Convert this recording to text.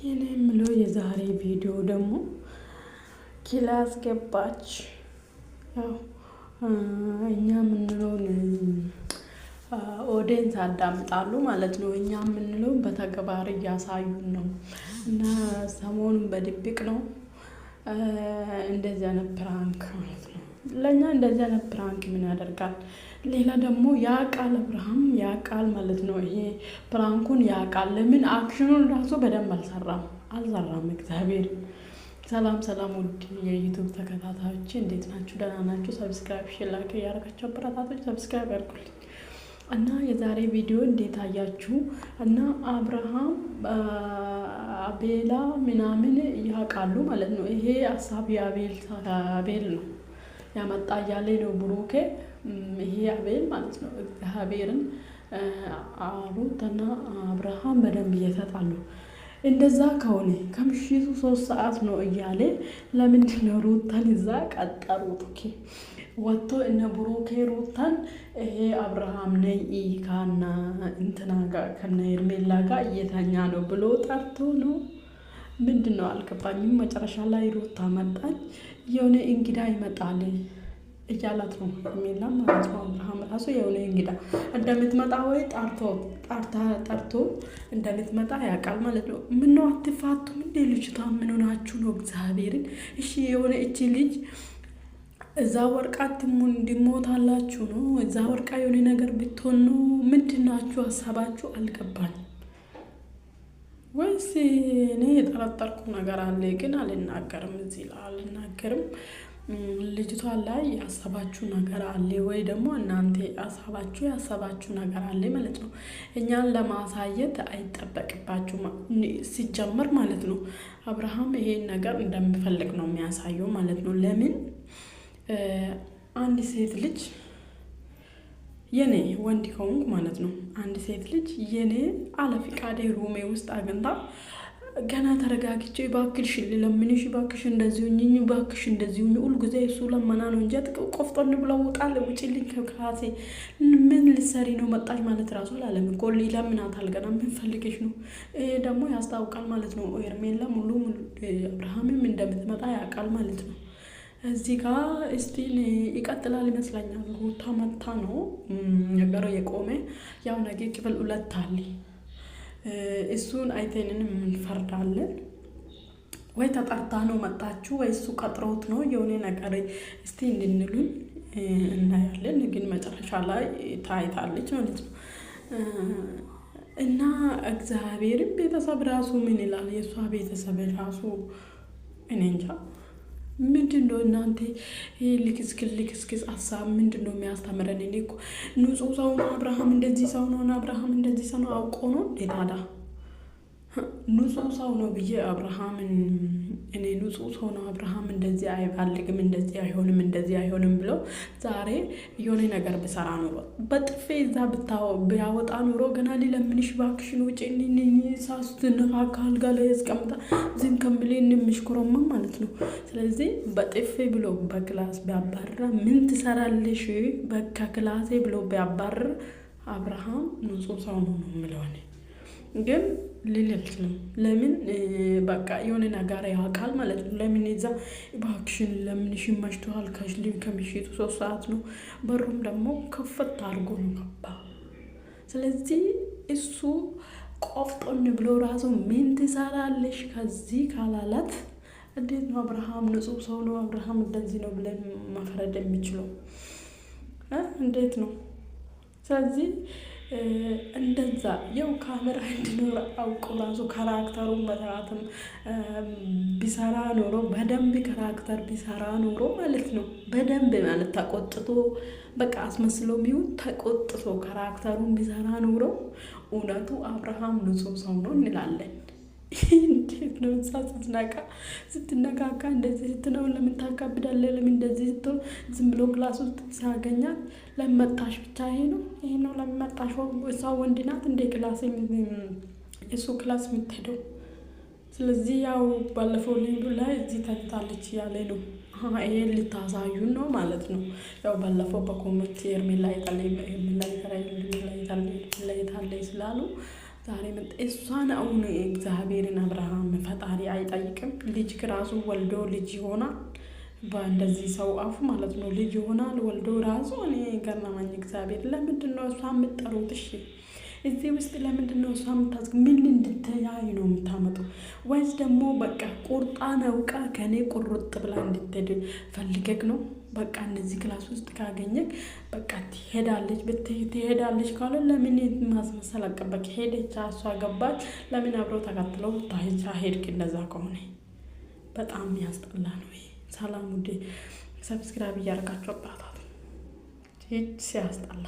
የኔ የምለው የዛሬ ቪዲዮ ደግሞ ክላስ ገባች። ያው እኛ የምንለውን ኦዲየንስ አዳምጣሉ ማለት ነው። እኛ የምንለውን በተግባር እያሳዩን ነው። እና ሰሞኑን በድብቅ ነው እንደዚህ አይነት ፕራንክ ማለት ነው። ለእኛ እንደዚህ አይነት ፕራንክ ምን ያደርጋል? ሌላ ደግሞ ያቃል አብርሃም ያቃል ማለት ነው። ይሄ ፕራንኩን ያቃል። ለምን አክሽኑን ራሱ በደንብ አልሰራም። እግዚአብሔር ሰላም ውድ የዩቲዩብ ተከታታዮች እንዴት ናችሁ? ደህና ናችሁ? ሰብስክራይብ ላይክ ያደረጋችሁ አበረታቶች ሰብስክራይብ ያድርጉልኝ። እና የዛሬ ቪዲዮ እንዴት አያችሁ? እና አብርሃም አቤላ ምናምን ያቃሉ ማለት ነው። ይሄ ሀሳብ አቤል ነው ያመጣ እያለ ነው ብሩኬ። ይሄ አቤል ማለት ነው። እግዚአብሔርን ሩታና አብርሃም በደንብ እየተጣሉ እንደዛ ከሆነ ከምሽቱ 3 ሰዓት ነው እያለ ለምንድን ነው ሩታን እዛ ቀጠሩት? ወጥቶ እነ ብሩኬ ሩታን ይሄ አብርሃም ነይ ካና እንትና ጋር ከነ ሄርሜላ ጋር እየተኛ ነው ብሎ ጠርቶ ነው ምንድን ነው አልገባኝም። መጨረሻ ላይ ሩታ መጣች። የሆነ እንግዳ ይመጣል እያላት ነው ሄርሜላ ማለት ነው። አብርሃም ራሱ የሆነ እንግዳ እንደምትመጣ ወይ ጠርቶ እንደምትመጣ ያውቃል ማለት ነው። ምነው አትፋቱም እንዴ? ልጅቷ ምን ሆናችሁ ነው? እግዚአብሔርን እሺ የሆነ እቺ ልጅ እዛ ወርቃ እንዲሞታላችሁ ነው? እዛ ወርቃ የሆነ ነገር ብትሆን ነው? ምንድናችሁ ሀሳባችሁ? አልገባኝ። ወይስ እኔ የጠረጠርኩ ነገር አለ ግን አልናገርም። እዚህ ላይ አልናገርም። ልጅቷ ላይ ያሰባችሁ ነገር አለ ወይ ደግሞ እናንተ ያሰባችሁ ነገር አለ ማለት ነው። እኛን ለማሳየት አይጠበቅባችሁ ሲጀመር ማለት ነው። አብርሃም ይሄን ነገር እንደሚፈልግ ነው የሚያሳየው ማለት ነው። ለምን አንድ ሴት ልጅ የኔ ወንድ ከሆንኩ ማለት ነው አንድ ሴት ልጅ የኔ አለፍቃዴ ሩሜ ውስጥ አግኝታ ገና ተረጋግቼ ባክሽ ለምንሽ ባክሽ እንደዚህ ሁኚ ባክሽ እንደዚህ ሁኚ ሁሉ ጊዜ እሱ ለመና ነው እንጂ ቆፍጦን ብለው ውጣል ውጪልኝ ከክላሴ ምን ልትሰሪ ነው መጣሽ ማለት ራሱ አላለም እኮ ይለምናታል። ገና ምን ፈልገሽ ነው? ይሄ ደግሞ ያስታውቃል ማለት ነው። ሄርሜላ ሙሉ አብርሃምም እንደምትመጣ ያውቃል ማለት ነው። እዚህ ጋር እስቲ ይቀጥላል ይመስለኛል። ሩታ መታ ነው ነገሩ የቆመ። ያው ነገ ክፍል 2 አለ። እሱን አይተንን እንፈርዳለን። ወይ ተጠርታ ነው መጣችሁ ወይ እሱ ቀጥሮት ነው የሆነ ነገር እስቲ እንድንሉን እናያለን። ግን መጨረሻ ላይ ታይታለች ማለት ነው። እና እግዚአብሔርም ቤተሰብ ራሱ ምን ይላል? የእሷ ቤተሰብ ራሱ እኔ እንጃ ምንድን ነው እናንተ ልክስክስ ሀሳብ ምንድን ነው የሚያስተምረን? እኔ እኮ ንጹህ ሰው ነው አብርሃም እንደዚህ ሰው ነው አብርሃም እንደዚህ ሰው ነው አውቆ ነው ታዲያ ንጹህ ሰው ነው ብዬ አብርሃምን እኔ ንጹህ ሰው ነው አብርሃም እንደዚህ አይፈልግም እንደዚህ አይሆንም ብለው ዛሬ የሆነ ነገር ብሰራ ኑሮ በጥፌ እዛ ቢያወጣ ኑሮ ገና ሊለምንሽ ባክሽን ውጭ ሳስት ነፋካ አልጋ ላይ ያስቀምጣ ዝም ከምብሌን የምሽኮረማ ማለት ነው። ስለዚህ በጥፌ ብሎ በክላስ ቢያባርራ ምን ትሰራለሽ በክላሴ ብሎ ቢያባርር አብርሃም ንጹህ ሰው ነው የምለው እኔ። ግን ልልልም ለምን በቃ የሆነ ነገር ያውቃል ማለት ነው። ለምን እዛ ባክሽን ለምንሽ መሽቷል ከምሽቱ 3 ሰዓት ነው። በሩም ደግሞ ከፈት አድርጎ ነው ገባ። ስለዚህ እሱ ቆፍጦን ብሎ ራሱ ምን ትሰራለሽ ከዚህ ካላላት እንዴት ነው አብርሃም ንጹህ ሰው ነው አብርሃም እንደዚህ ነው ብለን መፍረድ የሚችለው? እንዴት ነው? ስለዚህ እንደዛ የው ካሜራ እንዲኖር አውቆ ራሱ ካራክተሩን በተራትም ቢሰራ ኖሮ በደንብ ካራክተር ቢሰራ ኖሮ ማለት ነው። በደንብ ማለት ተቆጥቶ በቃ አስመስሎ ቢሆን ተቆጥቶ ካራክተሩን ቢሰራ ኖሮ እውነቱ አብርሃም ንጹህ ሰው ነው እንላለን። እንዴት ነው ስትነካካ እንደዚህ ስትነው ለምን ታካብዳለህ? ለምን እንደዚህ ስትሆን ዝም ብሎ ክላስ ውስጥ ሲያገኛት ለመጣሽ ብቻ ይሄ ነው ለመጣሽ እሷ ወንድ ናት እንደ ክላስ የሱ ክላስ የምትሄደው። ስለዚህ ያው ባለፈው ሊንዱ ላይ እዚህ ተኝታለች ያለ ነው። ይሄን ልታሳዩን ነው ማለት ነው። ያው ባለፈው በኮሜንት ሄርሜላ ይታለይ ስላሉ ዛሬ መጣ እሷን አሁን እግዚአብሔርን አብርሃም አይጠይቅም። ልጅ ራሱ ወልዶ ልጅ ይሆናል። በእንደዚህ ሰው አፉ ማለት ነው ልጅ ይሆናል ወልዶ ራሱ። እኔ ገረመኝ እግዚአብሔር። ለምንድን ነው እሷ የምትጠሩት? እሺ እዚህ ውስጥ ለምንድን ነው እሷ ምን እንድትያይ ነው የምታመጡ? ወይስ ደግሞ በቃ ቁርጣን አውቃ ከኔ ቁርጥ ብላ እንድትሄድ ፈልገግ ነው? በቃ እነዚህ ክላስ ውስጥ ካገኘክ በቃ ትሄዳለች ካለ ለምን ማስመሰል አቀበክ? ሄደች እሷ ገባች፣ ለምን አብረው ተከትለው ታይቻ ሄድክ? እንደዛ ከሆነ በጣም ያስጠላ ነው ይሄ። ሰላም ውዴ፣ ሰብስክራይብ እያደረጋችሁ አባታቱ ሲያስጠላ